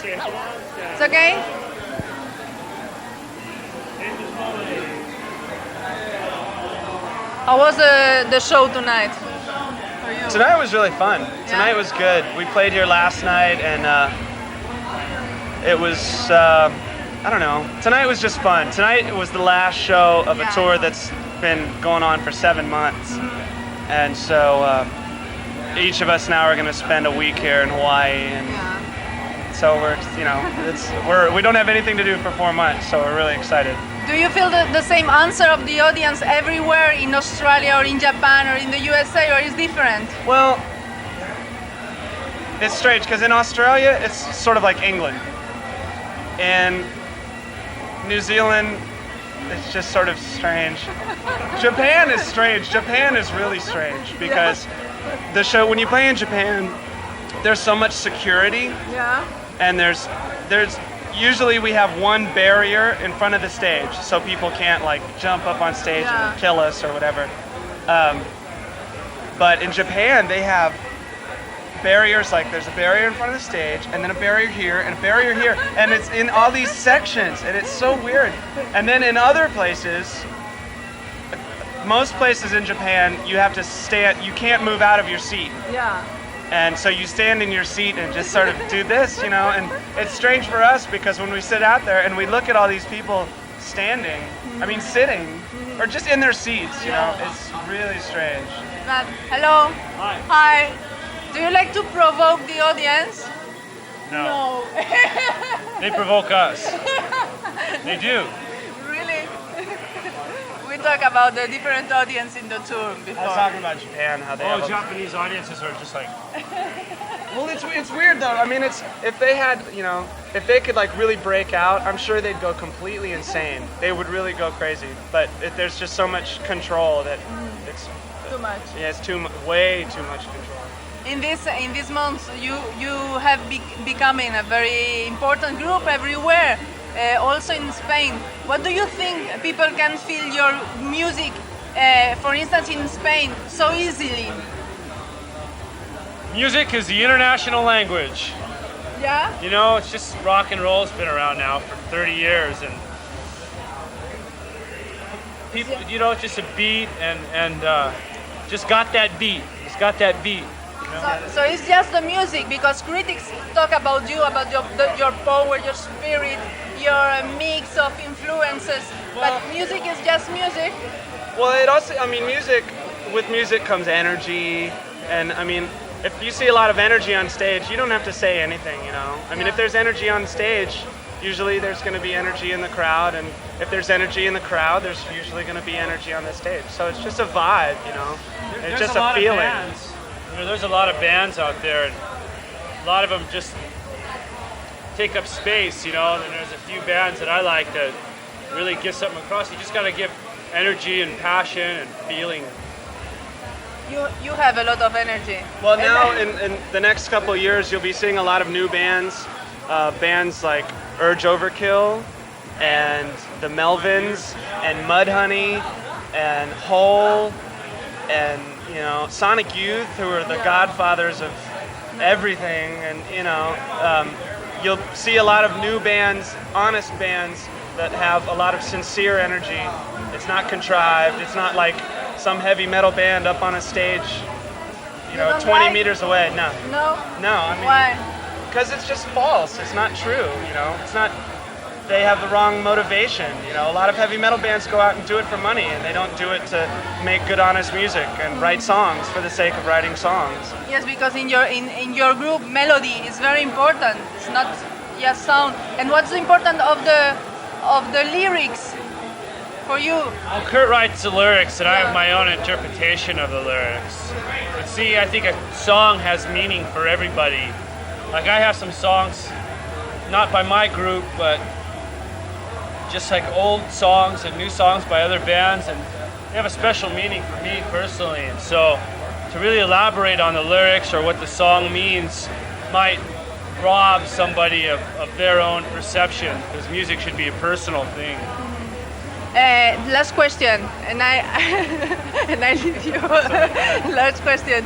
It's okay? How was the show tonight for you? Tonight was really fun. Tonight was good. We played here last night, and it was, I don't know. Tonight was just fun. Tonight was the last show of a tour that's been going on for 7 months. And so each of us now are going to spend a week here in Hawaii. And so we don't have anything to do for 4 months, so we're really excited. Do you feel the same answer of the audience everywhere in Australia or in Japan or in the USA, or is different? Well, it's strange because in Australia it's sort of like England. In New Zealand, it's just sort of strange. Japan is strange. Japan is really strange because the show, when you play in Japan, there's so much security. Yeah. And there's usually we have one barrier in front of the stage, so people can't like jump up on stage and kill us or whatever. But in Japan, they have barriers, like there's a barrier in front of the stage, and then a barrier here, and a barrier here, and it's in all these sections, and it's so weird. And then in other places, most places in Japan, you have to stand, you can't move out of your seat. Yeah. And so you stand in your seat and just sort of do this, and it's strange for us because when we sit out there and we look at all these people standing, sitting, or just in their seats, it's really strange. But, hello. Hi. Hi. Do you like to provoke the audience? No. They provoke us. They do. Really? We talk about the different audience in the tour before. I was talking about Japan, how they have Japanese audiences are just like... Well, it's weird though. It's if they had, if they could like really break out, I'm sure they'd go completely insane. They would really go crazy. But there's just so much control that it's too much. Yeah, it's way too much control. In this month, you have becoming a very important group everywhere. Also in Spain. What do you think people can feel your music, for instance, in Spain, so easily? Music is the international language. Yeah? It's just rock and roll has been around now for 30 years, and people, it's just a beat, and just got that beat. It's got that beat. So it's just the music, because critics talk about you, about your power, your spirit, your mix of influences, but music is just music. Well, it also, with music comes energy, and if you see a lot of energy on stage, you don't have to say anything, if there's energy on stage, usually there's going to be energy in the crowd, and if there's energy in the crowd, there's usually going to be energy on the stage. So it's just a vibe, it's just a feeling. There's a lot of bands out there, and a lot of them just take up space, and then there's a few bands that I like to really get something across. You just got to give energy and passion and feeling. You have a lot of energy. Well, now in the next couple of years, you'll be seeing a lot of new bands, bands like Urge Overkill, and the Melvins, and Mudhoney, and Hole, and Sonic Youth, who are the godfathers of everything, and you'll see a lot of new bands, honest bands that have a lot of sincere energy. It's not contrived. It's not like some heavy metal band up on a stage, 20 meters away. No. Why? Because it's just false. It's not true. It's not. They have the wrong motivation. A lot of heavy metal bands go out and do it for money, and they don't do it to make good, honest music and write songs for the sake of writing songs. Yes, because in your group, melody is very important. It's not just sound. And what's important of the lyrics for you? Well, Kurt writes the lyrics, and I have my own interpretation of the lyrics. But see, I think a song has meaning for everybody. Like I have some songs, not by my group, but just like old songs and new songs by other bands, and they have a special meaning for me personally. And so to really elaborate on the lyrics or what the song means might rob somebody of their own perception, because music should be a personal thing. Last question, and I leave you. Last question.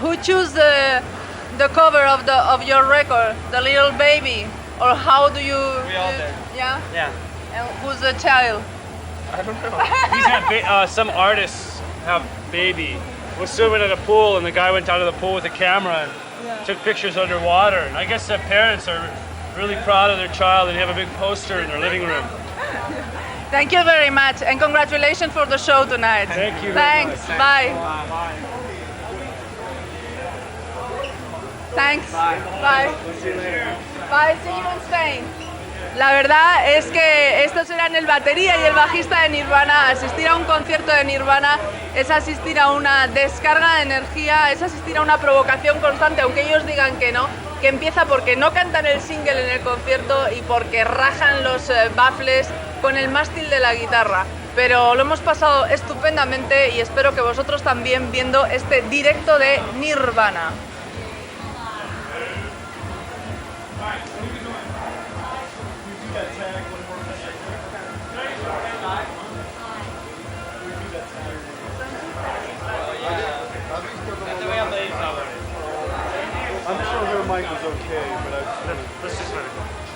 Who chose the cover of your record, the little baby, or how do you? We all did. Yeah. Yeah. And who's the child? I don't know. He's had some artists have baby. Was swimming at a pool and the guy went down to the pool with a camera and took pictures underwater. And I guess the parents are really proud of their child and they have a big poster in their living room. Thank you very much, and congratulations for the show tonight. Thank you very Thanks. much. Bye. Thanks. Bye. Bye. See you in Spain. La verdad es que estos eran el batería y el bajista de Nirvana. Asistir a un concierto de Nirvana es asistir a una descarga de energía, es asistir a una provocación constante, aunque ellos digan que no, que empieza porque no cantan el single en el concierto y porque rajan los baffles con el mástil de la guitarra. Pero lo hemos pasado estupendamente y espero que vosotros también viendo este directo de Nirvana. I'm sure her mic was okay, but Let's just let it go.